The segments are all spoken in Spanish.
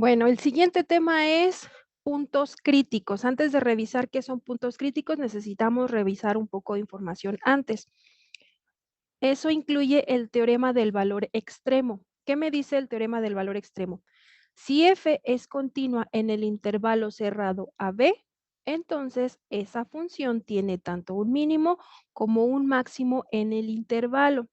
Bueno, el siguiente tema es puntos críticos. Antes de revisar qué son puntos críticos, necesitamos revisar un poco de información antes. Eso incluye el teorema del valor extremo. ¿Qué me dice el teorema del valor extremo? Si f es continua en el intervalo cerrado a b, entonces esa función tiene tanto un mínimo como un máximo en el intervalo.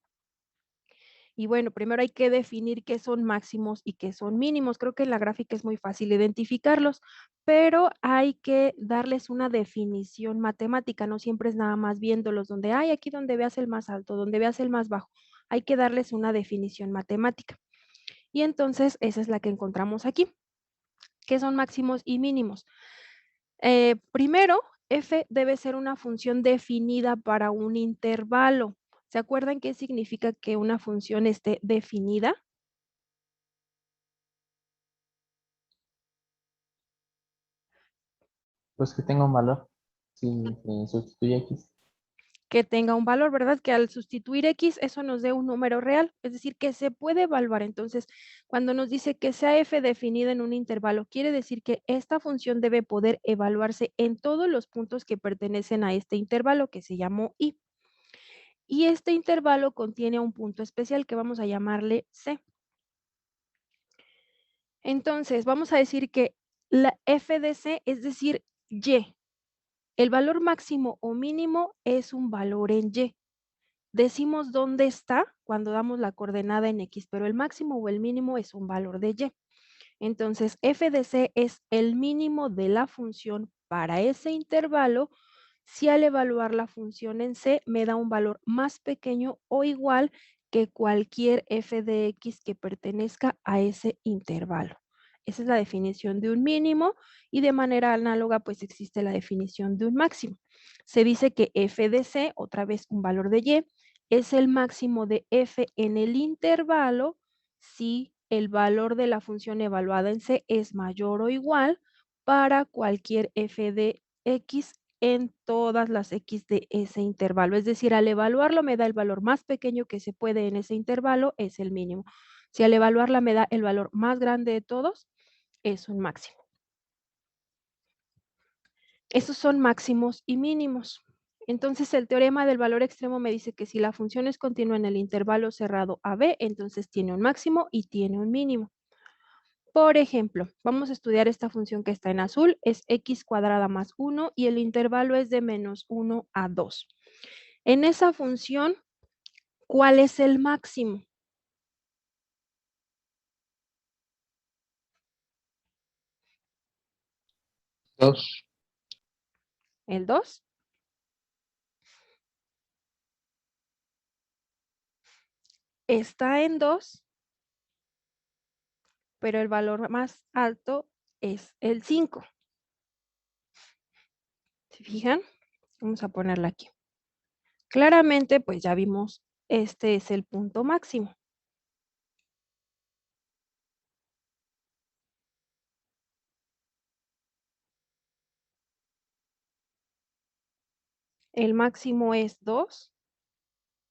Y bueno, primero hay que definir qué son máximos y qué son mínimos. Creo que en la gráfica es muy fácil identificarlos, pero hay que darles una definición matemática. No siempre es nada más viéndolos donde hay aquí donde veas el más alto, donde veas el más bajo. Hay que darles una definición matemática. Y entonces esa es la que encontramos aquí. ¿Qué son máximos y mínimos? Primero, f debe ser una función definida para un intervalo. ¿Se acuerdan qué significa que una función esté definida? Pues que tenga un valor. Si se sustituye X. Que tenga un valor, ¿verdad? Que al sustituir X, eso nos dé un número real, es decir, que se puede evaluar. Entonces, cuando nos dice que sea f definida en un intervalo, quiere decir que esta función debe poder evaluarse en todos los puntos que pertenecen a este intervalo que se llamó y. Y este intervalo contiene un punto especial que vamos a llamarle C. Entonces, vamos a decir que la f de C, es decir, Y, el valor máximo o mínimo es un valor en Y. Decimos dónde está cuando damos la coordenada en X, pero el máximo o el mínimo es un valor de Y. Entonces, f de C es el mínimo de la función para ese intervalo si al evaluar la función en C me da un valor más pequeño o igual que cualquier f de X que pertenezca a ese intervalo. Esa es la definición de un mínimo y de manera análoga pues existe la definición de un máximo. Se dice que f de C, otra vez un valor de Y, es el máximo de f en el intervalo si el valor de la función evaluada en C es mayor o igual para cualquier f de X en todas las X de ese intervalo. Es decir, al evaluarlo me da el valor más pequeño que se puede en ese intervalo, es el mínimo. Si al evaluarla me da el valor más grande de todos, es un máximo. Esos son máximos y mínimos. Entonces, el teorema del valor extremo me dice que si la función es continua en el intervalo cerrado a b, entonces tiene un máximo y tiene un mínimo. Por ejemplo, vamos a estudiar esta función que está en azul, es x cuadrada más 1 y el intervalo es de menos 1 a 2. En esa función, ¿cuál es el máximo? Dos. ¿El 2? Está en 2, pero el valor más alto es el 5. ¿Se fijan? Vamos a ponerla aquí. Claramente, pues ya vimos, este es el punto máximo. El máximo es 2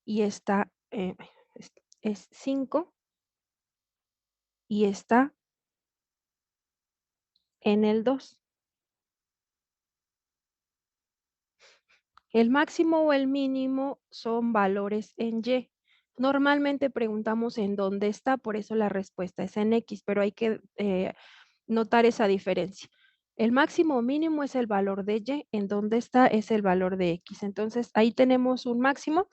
y está, es 5 y está en el 2. El máximo o el mínimo son valores en Y. Normalmente preguntamos en dónde está, por eso la respuesta es en X, pero hay que notar esa diferencia. El máximo o mínimo es el valor de Y, en dónde está es el valor de X. Entonces, ahí tenemos un máximo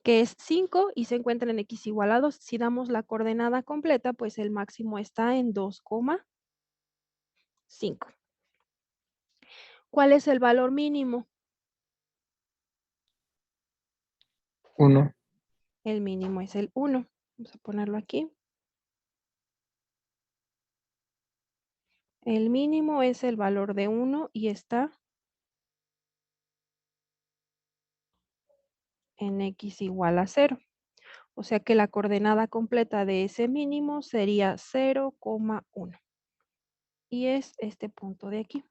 que es 5 y se encuentra en X igual a 2. Si damos la coordenada completa, pues el máximo está en 2,5. ¿Cuál es el valor mínimo? Uno. El mínimo es el 1. Vamos a ponerlo aquí. El mínimo es el valor de 1 y está en X igual a 0. O sea que la coordenada completa de ese mínimo sería 0,1. Y es este punto de aquí.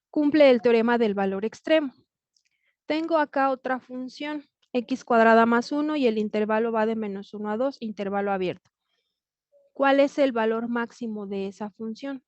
Cumple el teorema del valor extremo. Tengo acá otra función, x cuadrada más 1 y el intervalo va de menos 1 a 2, intervalo abierto. ¿Cuál es el valor máximo de esa función?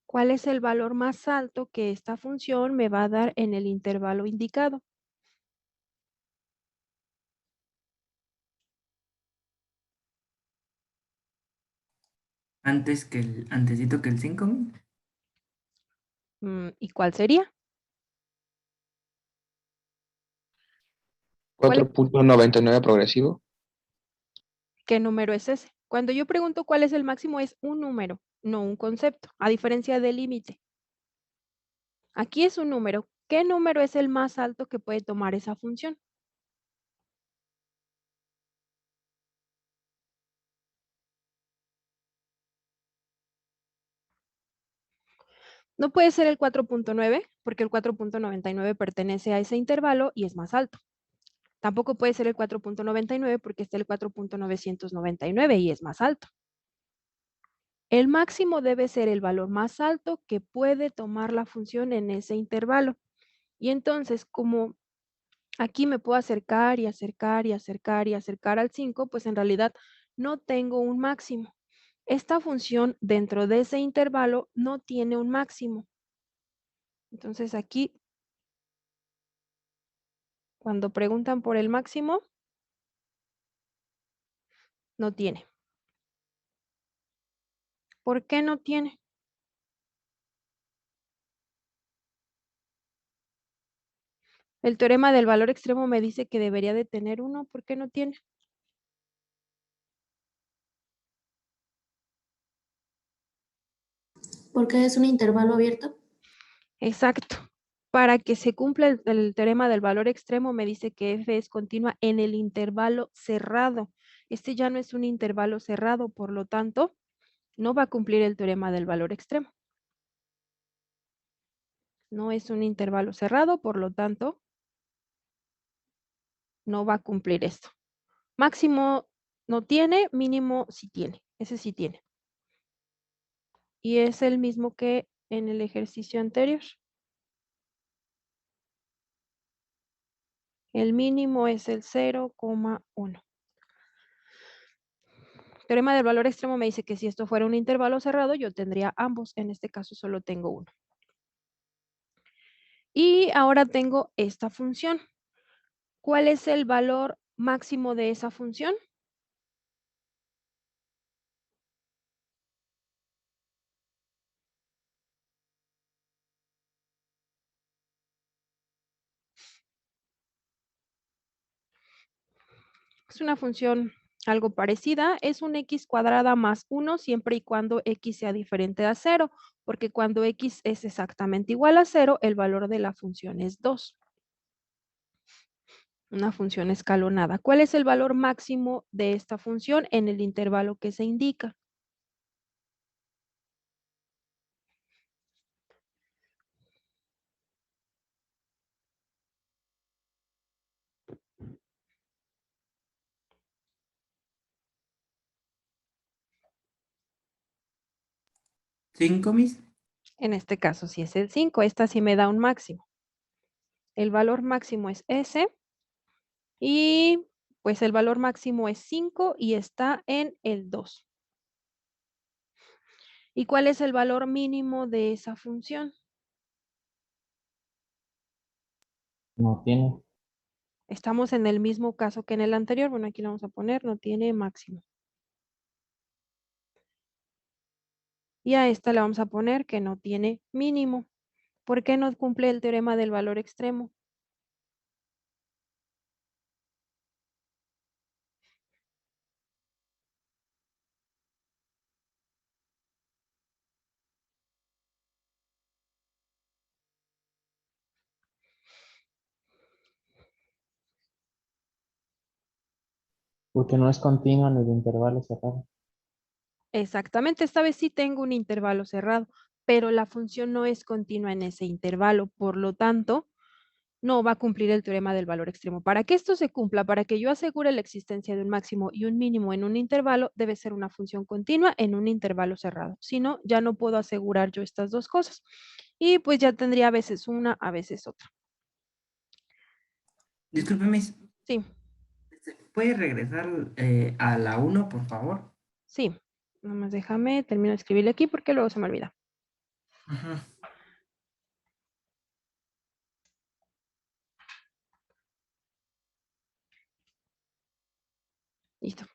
¿Cuál es el valor más alto que esta función me va a dar en el intervalo indicado? Antesito que el 5. ¿Y cuál sería? ¿Cuál es- 4.99 progresivo. ¿Qué número es ese? Cuando yo pregunto cuál es el máximo, es un número, no un concepto, a diferencia del límite. Aquí es un número. ¿Qué número es el más alto que puede tomar esa función? No puede ser el 4.9, porque el 4.99 pertenece a ese intervalo y es más alto. Tampoco puede ser el 4.99 porque está el 4.999 y es más alto. El máximo debe ser el valor más alto que puede tomar la función en ese intervalo. Y entonces, como aquí me puedo acercar y acercar y acercar y acercar al 5, pues en realidad no tengo un máximo. Esta función dentro de ese intervalo no tiene un máximo. Entonces aquí, cuando preguntan por el máximo, no tiene. ¿Por qué no tiene? El teorema del valor extremo me dice que debería de tener uno. ¿Por qué no tiene? Porque es un intervalo abierto. Exacto. Para que se cumpla el teorema del valor extremo, me dice que f es continua en el intervalo cerrado. Este ya no es un intervalo cerrado, por lo tanto, no va a cumplir el teorema del valor extremo. No es un intervalo cerrado, por lo tanto, no va a cumplir esto. Máximo no tiene, mínimo sí tiene. Ese sí tiene. Y es el mismo que en el ejercicio anterior. El mínimo es el 0,1. Teorema del valor extremo me dice que si esto fuera un intervalo cerrado, yo tendría ambos. En este caso solo tengo uno. Y ahora tengo esta función. ¿Cuál es el valor máximo de esa función? Es una función algo parecida. Es un x cuadrada más 1 siempre y cuando x sea diferente a 0, porque cuando x es exactamente igual a 0, el valor de la función es 2. Una función escalonada. ¿Cuál es el valor máximo de esta función en el intervalo que se indica? ¿5, mis? En este caso, si es el 5, esta sí me da un máximo. El valor máximo es ese y pues el valor máximo es 5 y está en el 2. ¿Y cuál es el valor mínimo de esa función? No tiene. Estamos en el mismo caso que en el anterior. Bueno, aquí lo vamos a poner, no tiene máximo. Y a esta le vamos a poner que no tiene mínimo. ¿Por qué no cumple el teorema del valor extremo? Porque no es continua en el intervalo cerrado. Exactamente, esta vez sí tengo un intervalo cerrado, pero la función no es continua en ese intervalo. Por lo tanto, no va a cumplir el teorema del valor extremo. Para que esto se cumpla, para que yo asegure la existencia de un máximo y un mínimo en un intervalo, debe ser una función continua en un intervalo cerrado. Si no, ya no puedo asegurar yo estas dos cosas. Y pues ya tendría a veces una, a veces otra. Disculpe, Miss. Sí, ¿Puede regresar a la 1, por favor? sí. Nomás déjame, termino de escribirle aquí porque luego se me olvida. Ajá. Listo.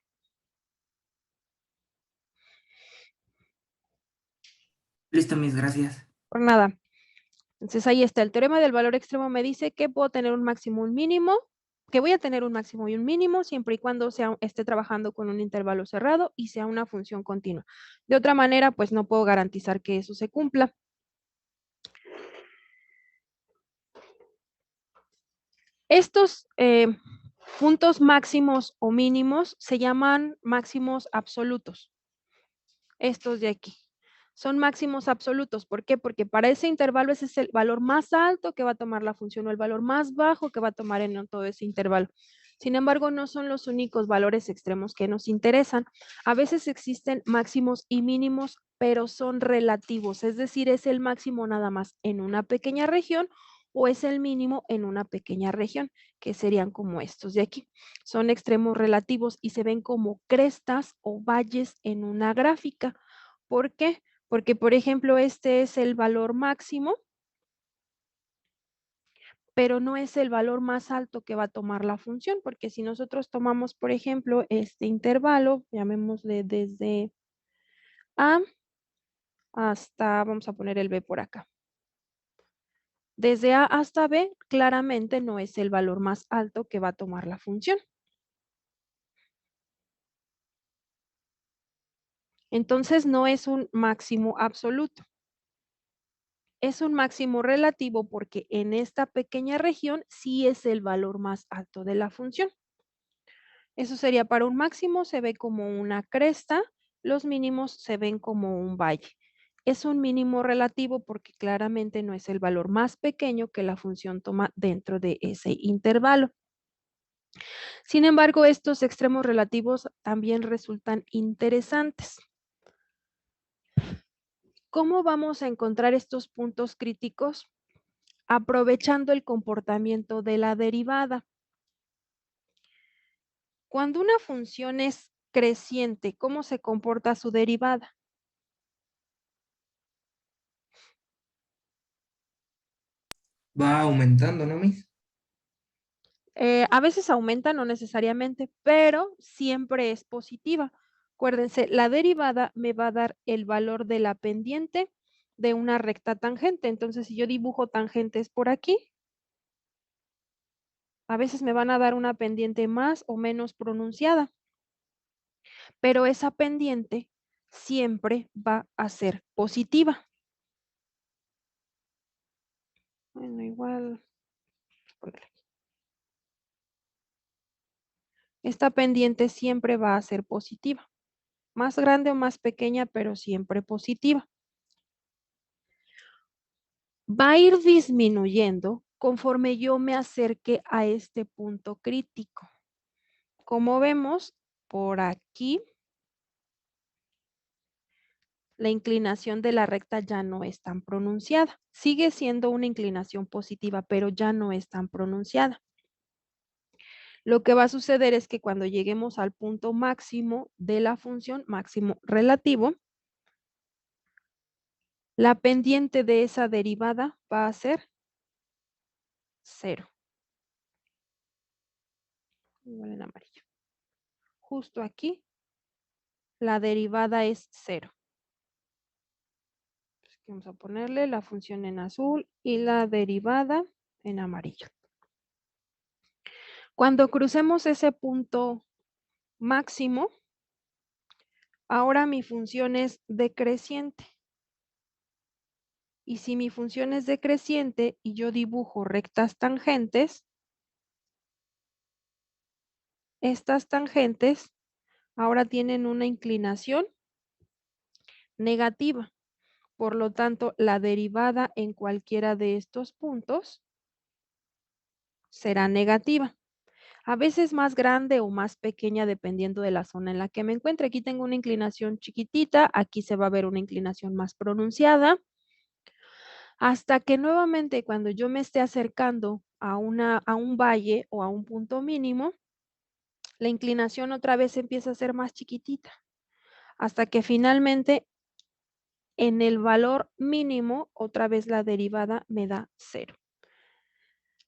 Listo, Miss, gracias. Por nada. Entonces ahí está. El teorema del valor extremo me dice que puedo tener un máximo, un mínimo, que voy a tener un máximo y un mínimo siempre y cuando esté trabajando con un intervalo cerrado y sea una función continua. De otra manera, pues no puedo garantizar que eso se cumpla. Estos puntos máximos o mínimos se llaman máximos absolutos. Estos de aquí. Son máximos absolutos. ¿Por qué? Porque para ese intervalo ese es el valor más alto que va a tomar la función o el valor más bajo que va a tomar en todo ese intervalo. Sin embargo, no son los únicos valores extremos que nos interesan. A veces existen máximos y mínimos, pero son relativos. Es decir, es el máximo nada más en una pequeña región o es el mínimo en una pequeña región, que serían como estos de aquí. Son extremos relativos y se ven como crestas o valles en una gráfica. ¿Por qué? Porque, por ejemplo, este es el valor máximo, pero no es el valor más alto que va a tomar la función, porque si nosotros tomamos, por ejemplo, este intervalo, llamémosle desde A hasta, vamos a poner el B por acá. Desde A hasta B, claramente no es el valor más alto que va a tomar la función. Entonces, no es un máximo absoluto. Es un máximo relativo porque en esta pequeña región sí es el valor más alto de la función. Eso sería para un máximo, se ve como una cresta, los mínimos se ven como un valle. Es un mínimo relativo porque claramente no es el valor más pequeño que la función toma dentro de ese intervalo. Sin embargo, estos extremos relativos también resultan interesantes. ¿Cómo vamos a encontrar estos puntos críticos? Aprovechando el comportamiento de la derivada. Cuando una función es creciente, ¿cómo se comporta su derivada? Va aumentando, ¿no, Miss? A veces aumenta, no necesariamente, pero siempre es positiva. Acuérdense, la derivada me va a dar el valor de la pendiente de una recta tangente. Entonces, si yo dibujo tangentes por aquí, a veces me van a dar una pendiente más o menos pronunciada, pero esa pendiente siempre va a ser positiva. Bueno, igual. Esta pendiente siempre va a ser positiva. Más grande o más pequeña, pero siempre positiva. Va a ir disminuyendo conforme yo me acerque a este punto crítico. Como vemos, por aquí, la inclinación de la recta ya no es tan pronunciada. Sigue siendo una inclinación positiva, pero ya no es tan pronunciada. Lo que va a suceder es que cuando lleguemos al punto máximo de la función, máximo relativo, la pendiente de esa derivada va a ser 0. Igual en amarillo. Justo aquí, la derivada es 0. Vamos a ponerle la función en azul y la derivada en amarillo. Cuando crucemos ese punto máximo, ahora mi función es decreciente. Y si mi función es decreciente y yo dibujo rectas tangentes, estas tangentes ahora tienen una inclinación negativa. Por lo tanto, la derivada en cualquiera de estos puntos será negativa. A veces más grande o más pequeña dependiendo de la zona en la que me encuentre. Aquí tengo una inclinación chiquitita, aquí se va a ver una inclinación más pronunciada. Hasta que nuevamente cuando yo me esté acercando a un valle o a un punto mínimo, la inclinación otra vez empieza a ser más chiquitita. Hasta que finalmente en el valor mínimo, otra vez la derivada me da 0.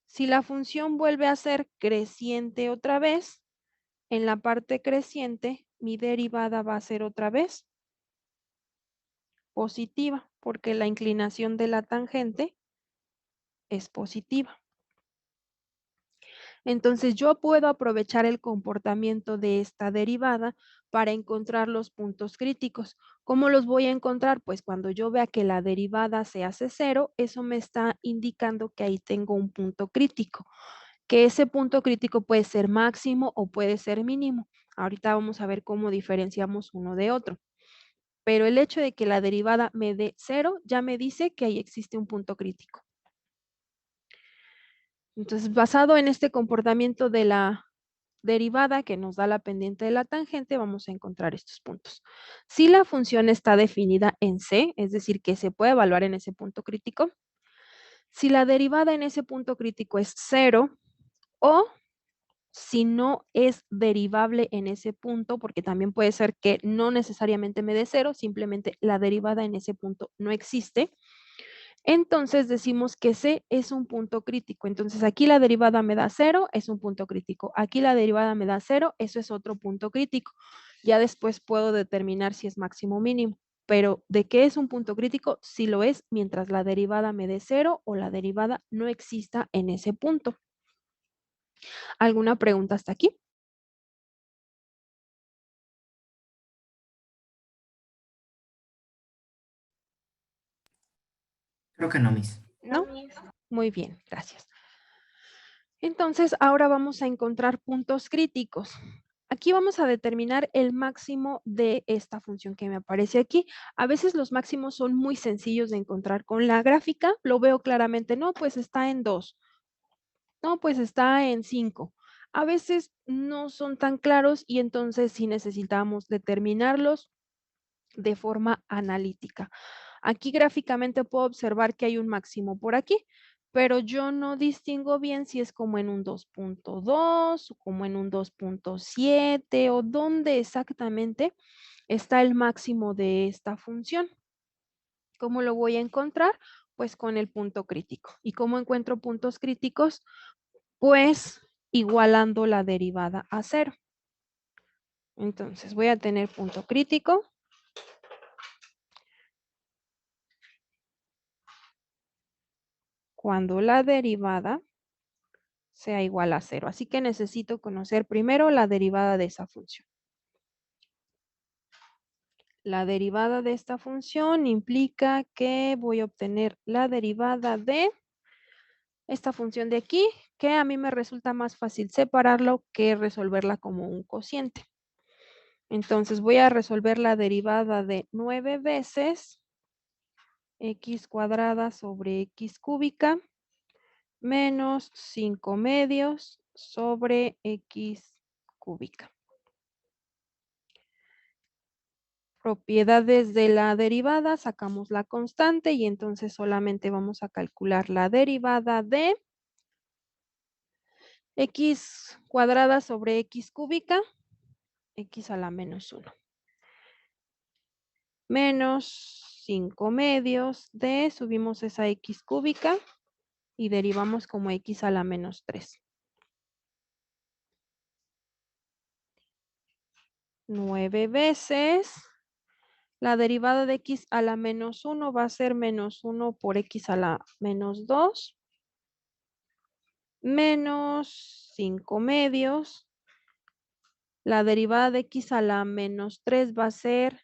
Si la función vuelve a ser creciente otra vez, en la parte creciente, mi derivada va a ser otra vez positiva, porque la inclinación de la tangente es positiva. Entonces, yo puedo aprovechar el comportamiento de esta derivada para encontrar los puntos críticos. ¿Cómo los voy a encontrar? Pues cuando yo vea que la derivada se hace 0, eso me está indicando que ahí tengo un punto crítico, que ese punto crítico puede ser máximo o puede ser mínimo. Ahorita vamos a ver cómo diferenciamos uno de otro. Pero el hecho de que la derivada me dé 0 ya me dice que ahí existe un punto crítico. Entonces, basado en este comportamiento de la derivada que nos da la pendiente de la tangente, vamos a encontrar estos puntos. Si la función está definida en C, es decir, que se puede evaluar en ese punto crítico, si la derivada en ese punto crítico es 0 o si no es derivable en ese punto, porque también puede ser que no necesariamente me dé 0, simplemente la derivada en ese punto no existe, entonces decimos que C es un punto crítico. Entonces aquí la derivada me da 0, es un punto crítico. Aquí la derivada me da 0, eso es otro punto crítico. Ya después puedo determinar si es máximo o mínimo. Pero ¿de qué es un punto crítico? Si lo es mientras la derivada me dé 0 o la derivada no exista en ese punto. ¿Alguna pregunta hasta aquí? Creo que no, Miss. ¿No? Muy bien, gracias. Entonces, ahora vamos a encontrar puntos críticos. Aquí vamos a determinar el máximo de esta función que me aparece aquí. A veces los máximos son muy sencillos de encontrar con la gráfica. Lo veo claramente, no, pues está en 2. No, pues está en 5. A veces no son tan claros y entonces sí necesitamos determinarlos de forma analítica. Aquí gráficamente puedo observar que hay un máximo por aquí, pero yo no distingo bien si es como en un 2.2 o como en un 2.7 o dónde exactamente está el máximo de esta función. ¿Cómo lo voy a encontrar? Pues con el punto crítico. ¿Y cómo encuentro puntos críticos? Pues igualando la derivada a 0. Entonces voy a tener punto crítico cuando la derivada sea igual a 0. Así que necesito conocer primero la derivada de esa función. La derivada de esta función implica que voy a obtener la derivada de esta función de aquí, que a mí me resulta más fácil separarlo que resolverla como un cociente. Entonces voy a resolver la derivada de 9 veces x cuadrada sobre x cúbica menos 5 medios sobre x cúbica. Propiedades de la derivada, sacamos la constante y entonces solamente vamos a calcular la derivada de x cuadrada sobre x cúbica, x a la menos 1. Menos 5 medios de, subimos esa x cúbica y derivamos como x a la menos 3. 9 veces. La derivada de x a la menos 1 va a ser menos 1 por x a la menos 2. Menos 5 medios. La derivada de x a la menos 3 va a ser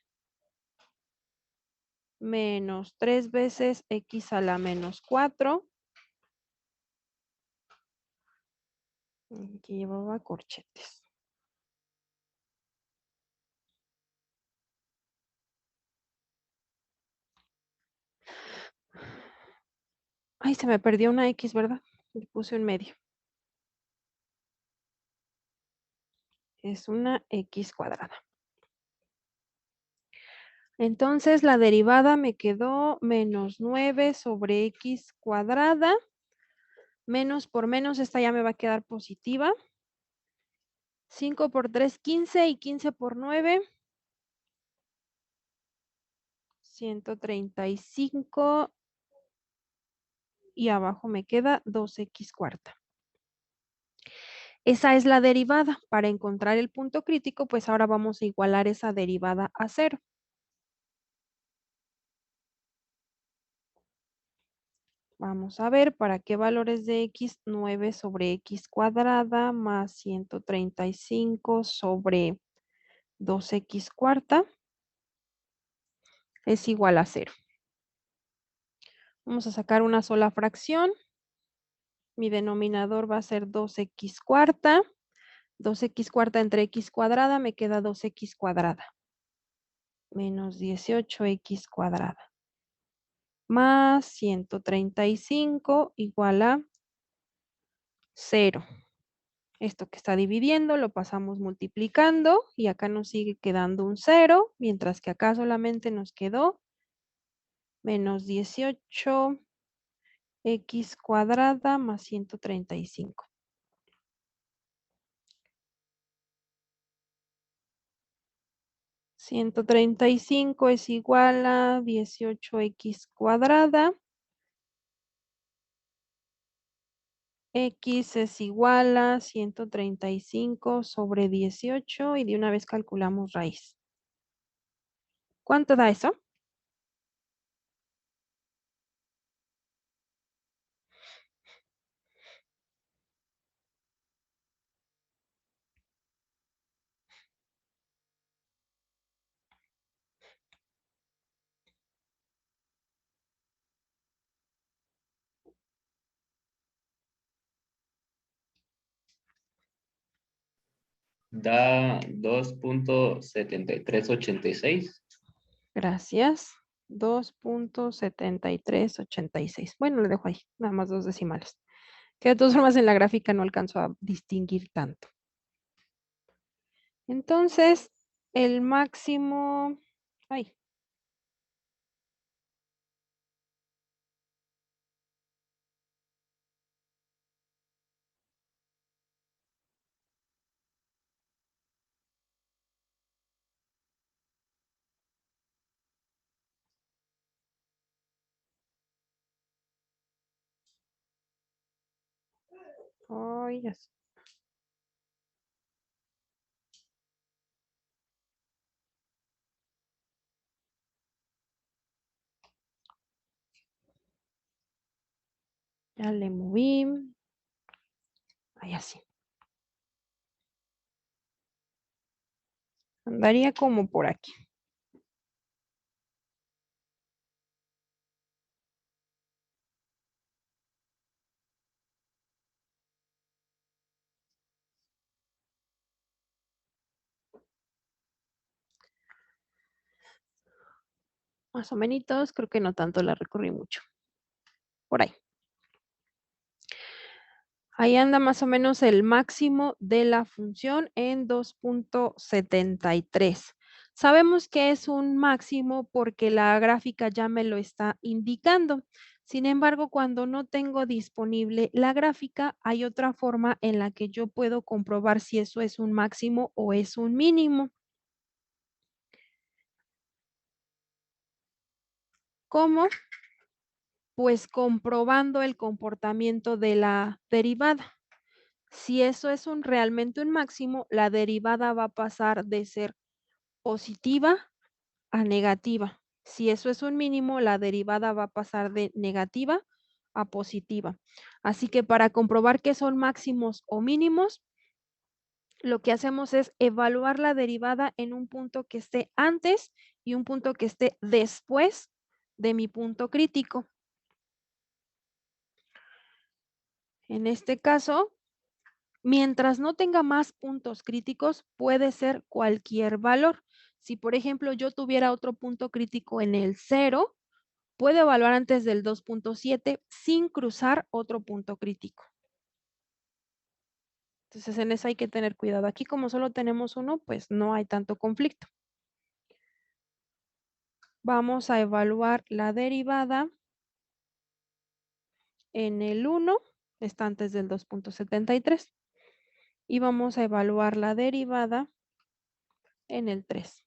menos 3 veces x a la menos 4. Aquí llevaba corchetes. Ay, se me perdió una x, ¿verdad? Le puse un medio. Es una x cuadrada. Entonces, la derivada me quedó menos 9 sobre x cuadrada. Menos por menos, esta ya me va a quedar positiva. 5 por 3, 15 y 15 por 9. 135 y abajo me queda 2x cuarta. Esa es la derivada. Para encontrar el punto crítico, pues ahora vamos a igualar esa derivada a 0. Vamos a ver para qué valores de x, 9 sobre x cuadrada más 135 sobre 2x cuarta es igual a 0. Vamos a sacar una sola fracción. Mi denominador va a ser 2x cuarta. 2x cuarta entre x cuadrada me queda 2x cuadrada. Menos 18x cuadrada. Más 135 igual a 0. Esto que está dividiendo lo pasamos multiplicando y acá nos sigue quedando un 0, mientras que acá solamente nos quedó menos 18x cuadrada más 135. $135 es igual a 18x cuadrada. X es igual a 135 sobre 18 y de una vez calculamos raíz. ¿Cuánto da eso? Da 2.7386. Gracias. 2.7386. Bueno, lo dejo ahí, nada más 2 decimales. Que de todas formas en la gráfica no alcanzo a distinguir tanto. Entonces, el máximo... Ay. Ay, ya sé. Ya le moví. Ahí así. Andaría como por aquí. Más o menos, creo que no tanto la recorrí mucho. Por ahí. Ahí anda más o menos el máximo de la función en 2.73. Sabemos que es un máximo porque la gráfica ya me lo está indicando. Sin embargo, cuando no tengo disponible la gráfica, hay otra forma en la que yo puedo comprobar si eso es un máximo o es un mínimo. ¿Cómo? Pues comprobando el comportamiento de la derivada. Si eso es realmente un máximo, la derivada va a pasar de ser positiva a negativa. Si eso es un mínimo, la derivada va a pasar de negativa a positiva. Así que para comprobar que son máximos o mínimos, lo que hacemos es evaluar la derivada en un punto que esté antes y un punto que esté después de mi punto crítico. En este caso, mientras no tenga más puntos críticos, puede ser cualquier valor. Si, por ejemplo, yo tuviera otro punto crítico en el 0, puedo evaluar antes del 2.7 sin cruzar otro punto crítico. Entonces, en eso hay que tener cuidado. Aquí, como solo tenemos uno, pues no hay tanto conflicto. Vamos a evaluar la derivada en el 1, está antes del 2.73. Y vamos a evaluar la derivada en el 3.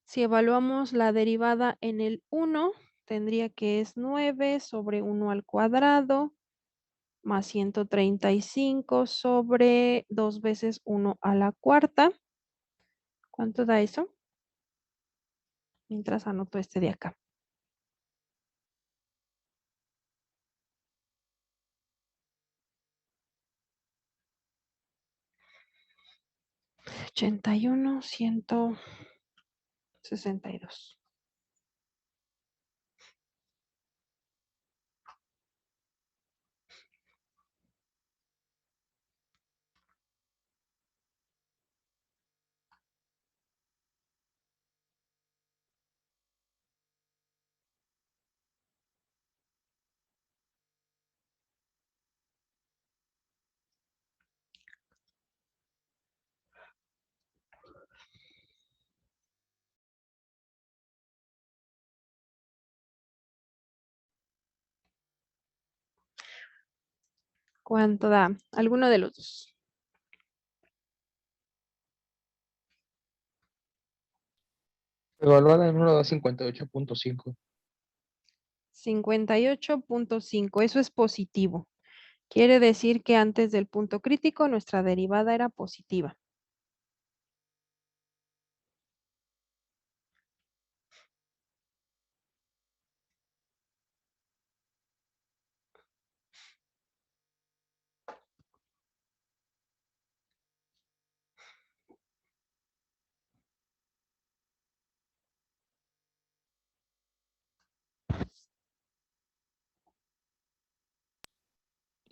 Si evaluamos la derivada en el 1, tendría que es 9 sobre 1 al cuadrado más 135 sobre 2 veces 1 a la cuarta. ¿Cuánto da eso? Mientras anoto este de acá. 81, 162. ¿Cuánto da? Alguno de los dos. Evaluada en 1 da 58.5. 58.5. Eso es positivo. Quiere decir que antes del punto crítico nuestra derivada era positiva.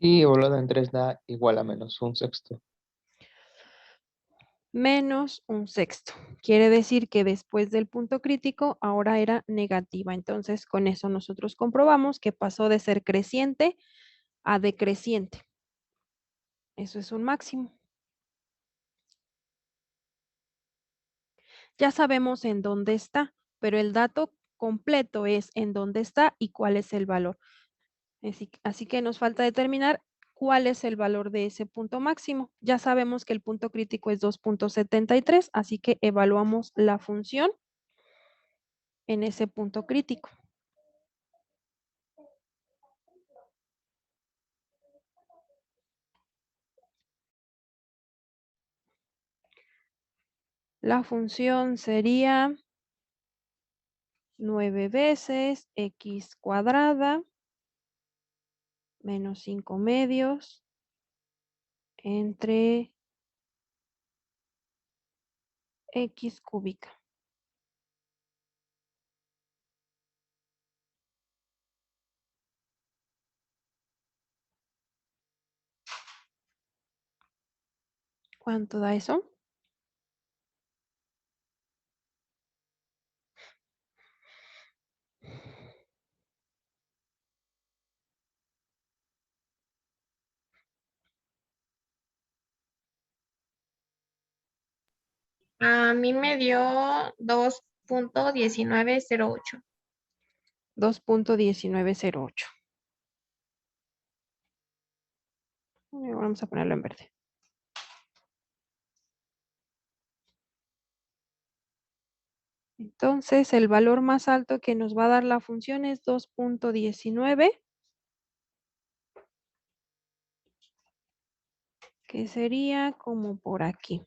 Y evaluada en 3 da igual a menos un sexto. Menos un sexto. Quiere decir que después del punto crítico ahora era negativa. Entonces, con eso nosotros comprobamos que pasó de ser creciente a decreciente. Eso es un máximo. Ya sabemos en dónde está, pero el dato completo es en dónde está y cuál es el valor. Así que nos falta determinar cuál es el valor de ese punto máximo. Ya sabemos que el punto crítico es 2.73, así que evaluamos la función en ese punto crítico. La función sería 9 veces x cuadrada menos 5 medios entre x cúbica. ¿Cuánto da eso? A mí me dio 2.1908. 2.1908. Vamos a ponerlo en verde. Entonces, el valor más alto que nos va a dar la función es 2.19, que sería como por aquí.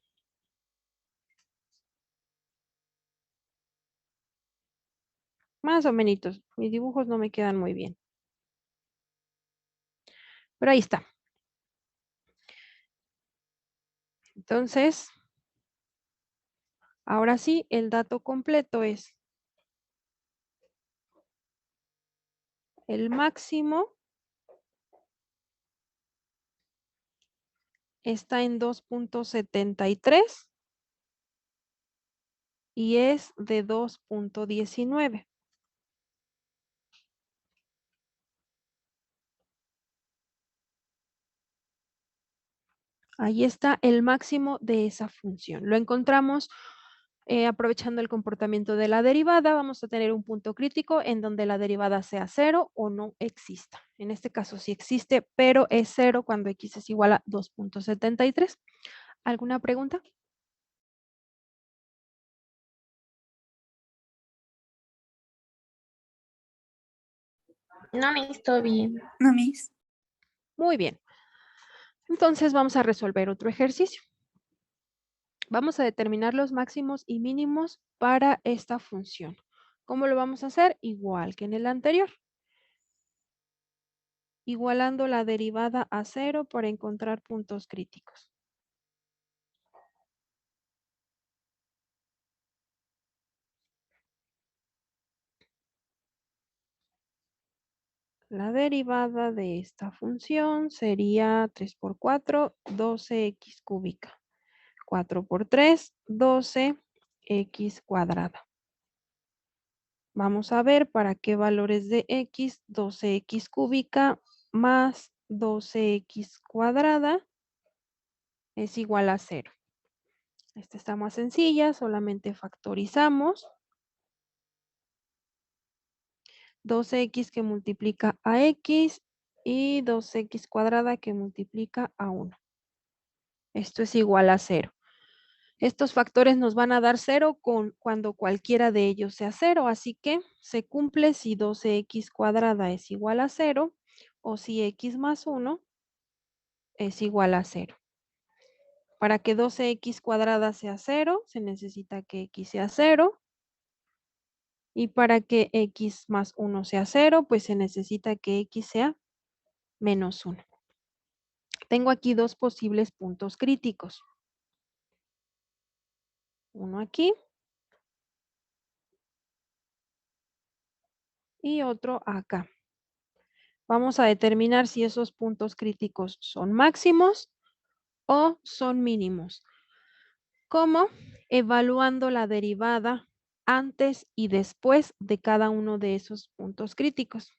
Más o menos, mis dibujos no me quedan muy bien. Pero ahí está. Entonces, ahora sí, el dato completo es el máximo está en 2.73 y es de 2.19. Ahí está el máximo de esa función. Lo encontramos aprovechando el comportamiento de la derivada. Vamos a tener un punto crítico en donde la derivada sea 0 o no exista. En este caso sí existe, pero es 0 cuando x es igual a 2.73. ¿Alguna pregunta? No me estoy bien. No, Miss. Muy bien. Entonces vamos a resolver otro ejercicio. Vamos a determinar los máximos y mínimos para esta función. ¿Cómo lo vamos a hacer? Igual que en el anterior. Igualando la derivada a 0 para encontrar puntos críticos. La derivada de esta función sería 3 por 4, 12x cúbica. 4 por 3, 12x cuadrada. Vamos a ver para qué valores de x, 12x cúbica más 12x cuadrada es igual a 0. Esta está más sencilla, solamente factorizamos. 12x que multiplica a x y 2x cuadrada que multiplica a 1. Esto es igual a 0. Estos factores nos van a dar 0 cuando cualquiera de ellos sea 0, así que se cumple si 12x cuadrada es igual a 0 o si x más 1 es igual a 0. Para que 12x cuadrada sea 0, se necesita que x sea 0. Y para que x más 1 sea 0, pues se necesita que x sea menos 1. Tengo aquí dos posibles puntos críticos. Uno aquí y otro acá. Vamos a determinar si esos puntos críticos son máximos o son mínimos. ¿Cómo? Evaluando la derivada antes y después de cada uno de esos puntos críticos.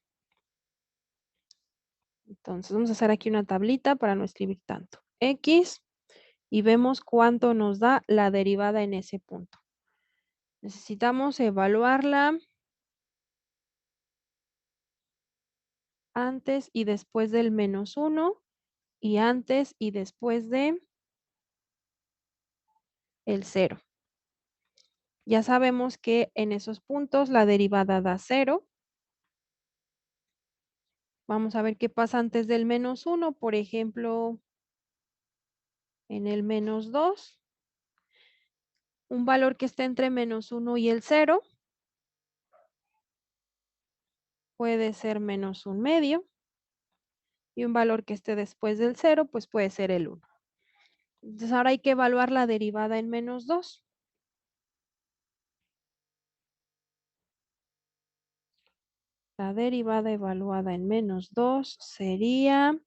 Entonces vamos a hacer aquí una tablita para no escribir tanto. X y vemos cuánto nos da la derivada en ese punto. Necesitamos evaluarla antes y después del menos 1 y antes y después de el 0. Ya sabemos que en esos puntos la derivada da 0. Vamos a ver qué pasa antes del menos 1. Por ejemplo, en el menos 2. Un valor que esté entre menos 1 y el 0 puede ser menos 1/2. Y un valor que esté después del 0, pues puede ser el 1. Entonces ahora hay que evaluar la derivada en menos 2. La derivada evaluada en menos 2 sería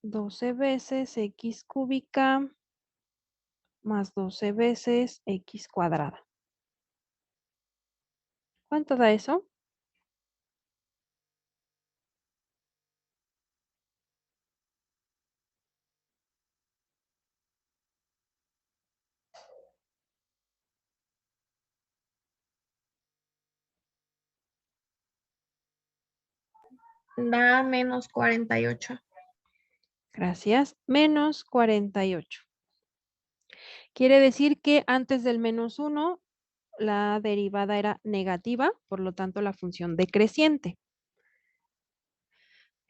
12 veces x cúbica más 12 veces x cuadrada. ¿Cuánto da eso? Da menos 48. Gracias. Menos 48. Quiere decir que antes del menos 1, la derivada era negativa, por lo tanto la función decreciente.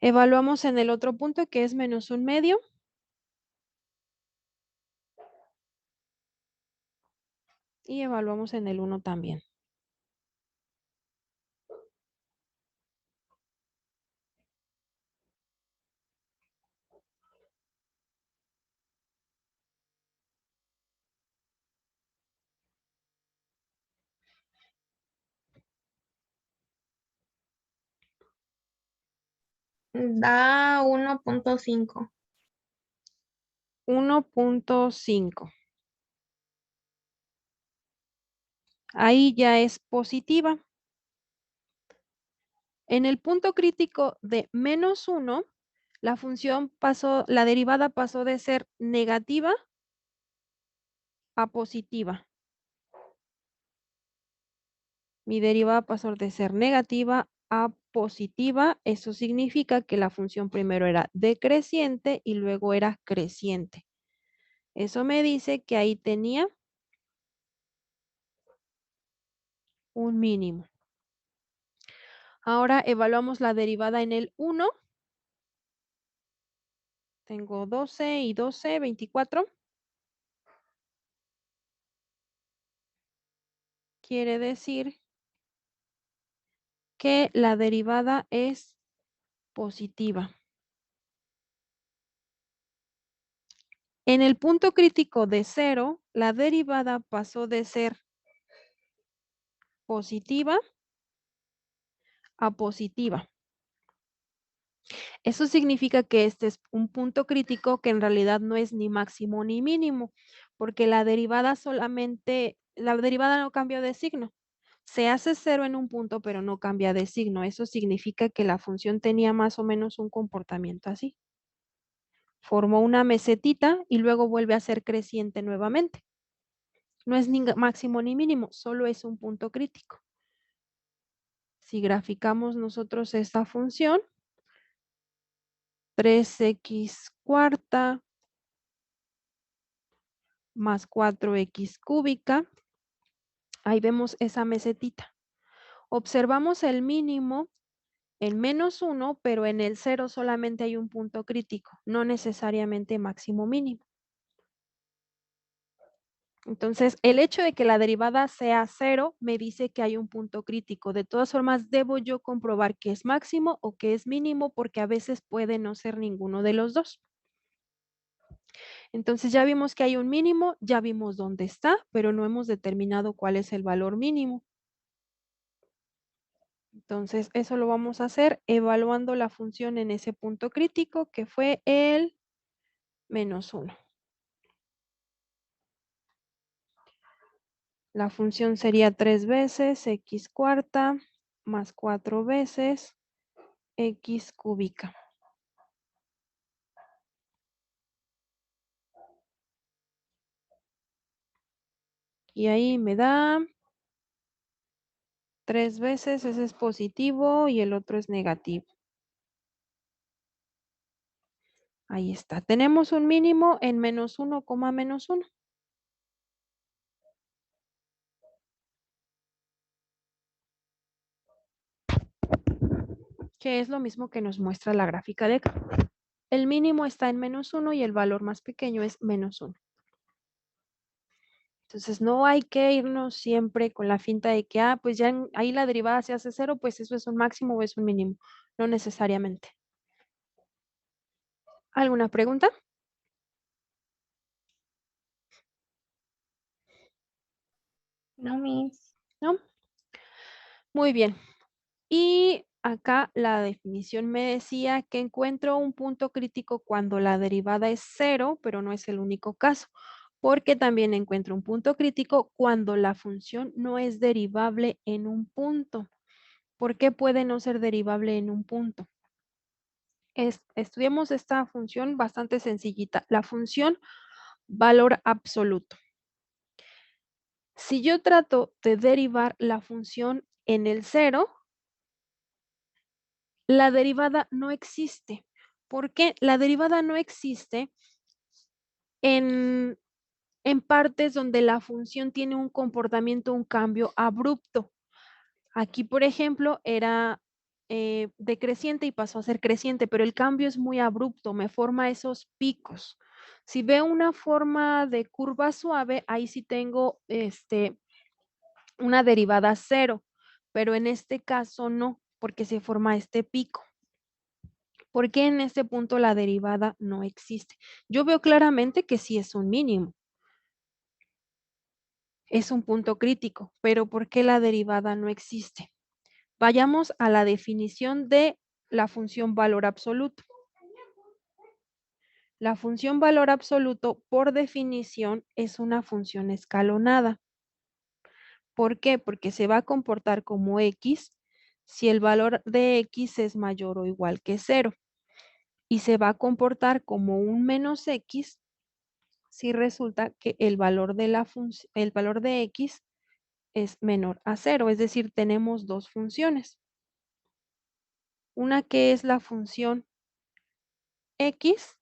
Evaluamos en el otro punto que es menos 1/2. Y evaluamos en el 1 también. Da 1.5. 1.5. Ahí ya es positiva. En el punto crítico de menos 1, la derivada pasó de ser negativa a positiva. Mi derivada pasó de ser negativa a positiva. Eso significa que la función primero era decreciente y luego era creciente. Eso me dice que ahí tenía un mínimo. Ahora evaluamos la derivada en el 1. Tengo 12 y 12, 24. Quiere decir que la derivada es positiva. En el punto crítico de 0, la derivada pasó de ser positiva a positiva. Eso significa que este es un punto crítico que en realidad no es ni máximo ni mínimo, porque la derivada no cambia de signo. Se hace 0 en un punto, pero no cambia de signo. Eso significa que la función tenía más o menos un comportamiento así. Formó una mesetita y luego vuelve a ser creciente nuevamente. No es ni máximo ni mínimo, solo es un punto crítico. Si graficamos nosotros esta función, 3x cuarta más 4x cúbica, ahí vemos esa mesetita. Observamos el mínimo en -1, pero en el 0 solamente hay un punto crítico, no necesariamente máximo mínimo. Entonces, el hecho de que la derivada sea 0 me dice que hay un punto crítico. De todas formas, debo yo comprobar que es máximo o que es mínimo, porque a veces puede no ser ninguno de los dos. Entonces, ya vimos que hay un mínimo, ya vimos dónde está, pero no hemos determinado cuál es el valor mínimo. Entonces, eso lo vamos a hacer evaluando la función en ese punto crítico, que fue el -1. La función sería 3 veces x cuarta más 4 veces x cúbica. Y ahí me da 3 veces, ese es positivo y el otro es negativo. Ahí está. Tenemos un mínimo en -1, -1. Que es lo mismo que nos muestra la gráfica de acá. El mínimo está en -1 y el valor más pequeño es -1. Entonces no hay que irnos siempre con la finta de que, pues ya ahí la derivada se hace 0, pues eso es un máximo o es un mínimo. No necesariamente. ¿Alguna pregunta? No, Miss. ¿No? Muy bien. Y acá la definición me decía que encuentro un punto crítico cuando la derivada es 0, pero no es el único caso, porque también encuentro un punto crítico cuando la función no es derivable en un punto. ¿Por qué puede no ser derivable en un punto? Estudiemos esta función bastante sencillita, la función valor absoluto. Si yo trato de derivar la función en el 0, la derivada no existe. ¿Por qué? La derivada no existe en partes donde la función tiene un comportamiento, un cambio abrupto. Aquí, por ejemplo, era decreciente y pasó a ser creciente, pero el cambio es muy abrupto, me forma esos picos. Si veo una forma de curva suave, ahí sí tengo una derivada 0, pero en este caso no, porque se forma este pico. ¿Por qué en este punto la derivada no existe? Yo veo claramente que sí es un mínimo. Es un punto crítico, pero ¿por qué la derivada no existe? Vayamos a la definición de la función valor absoluto. La función valor absoluto, por definición, es una función escalonada. ¿Por qué? Porque se va a comportar como x si el valor de x es mayor o igual que 0. y se va a comportar como un menos x si resulta que el valor de el valor de x es menor a 0, es decir, tenemos dos funciones. Una que es la función x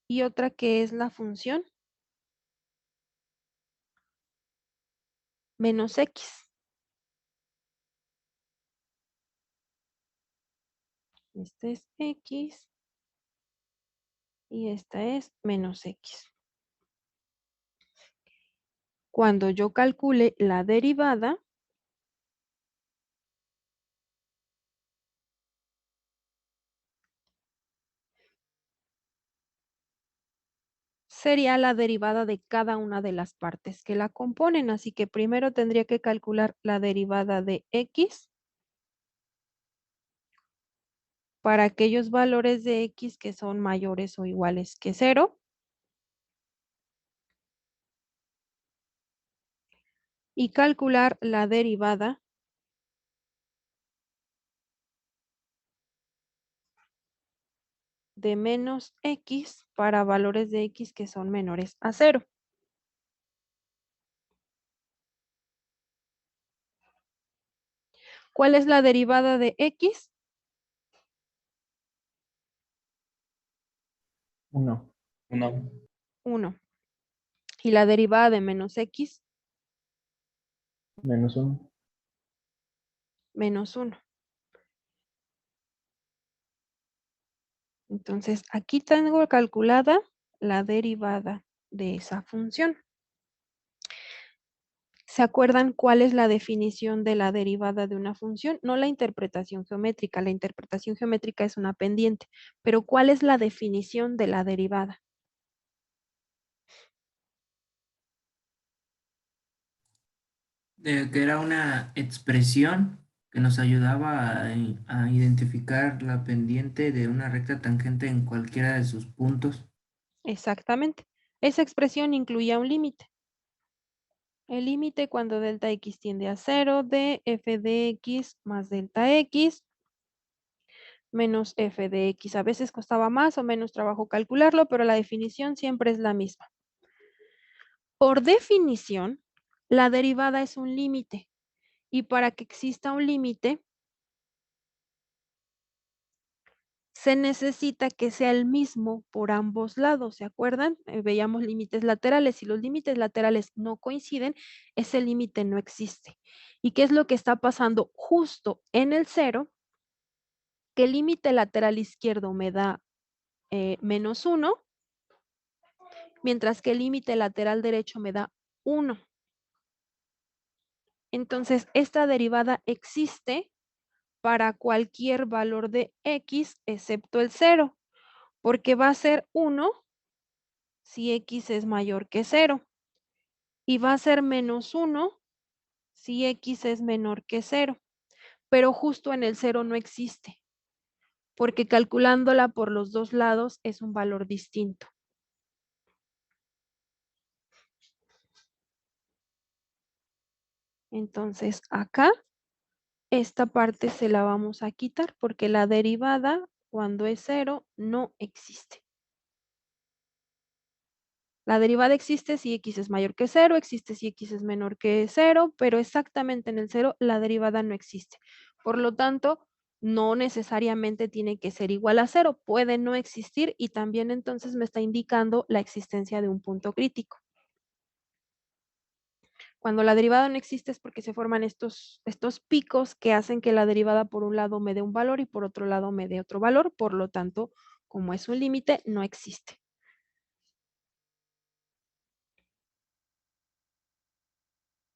y otra que es la función menos x. Este es x y esta es menos x. Cuando yo calcule la derivada, sería la derivada de cada una de las partes que la componen. Así que primero tendría que calcular la derivada de x para aquellos valores de x que son mayores o iguales que 0. Y calcular la derivada de menos x para valores de x que son menores a 0. ¿Cuál es la derivada de x? 1. 1. 1. Y la derivada de menos x, Menos 1. menos 1. Entonces, aquí tengo calculada la derivada de esa función. ¿Se acuerdan cuál es la definición de la derivada de una función? No la interpretación geométrica. La interpretación geométrica es una pendiente. Pero ¿cuál es la definición de la derivada? Que era una expresión que nos ayudaba a identificar la pendiente de una recta tangente en cualquiera de sus puntos. Exactamente. Esa expresión incluía un límite. El límite cuando delta x tiende a 0 de f de x más delta x menos f de x. A veces costaba más o menos trabajo calcularlo, pero la definición siempre es la misma. Por definición, la derivada es un límite. Y para que exista un límite, se necesita que sea el mismo por ambos lados, ¿se acuerdan? Veíamos límites laterales. Si los límites laterales no coinciden, ese límite no existe. ¿Y qué es lo que está pasando justo en el 0? Que el límite lateral izquierdo me da menos 1, mientras que el límite lateral derecho me da 1. Entonces, esta derivada existe para cualquier valor de x excepto el 0, porque va a ser 1 si x es mayor que 0 y va a ser menos 1 si x es menor que 0, pero justo en el 0 no existe, porque calculándola por los dos lados es un valor distinto. Entonces, acá, esta parte se la vamos a quitar porque la derivada, cuando es 0, no existe. La derivada existe si x es mayor que 0, existe si x es menor que 0, pero exactamente en el 0 la derivada no existe. Por lo tanto, no necesariamente tiene que ser igual a 0, puede no existir y también entonces me está indicando la existencia de un punto crítico. Cuando la derivada no existe es porque se forman estos picos que hacen que la derivada por un lado me dé un valor y por otro lado me dé otro valor. Por lo tanto, como es un límite, no existe.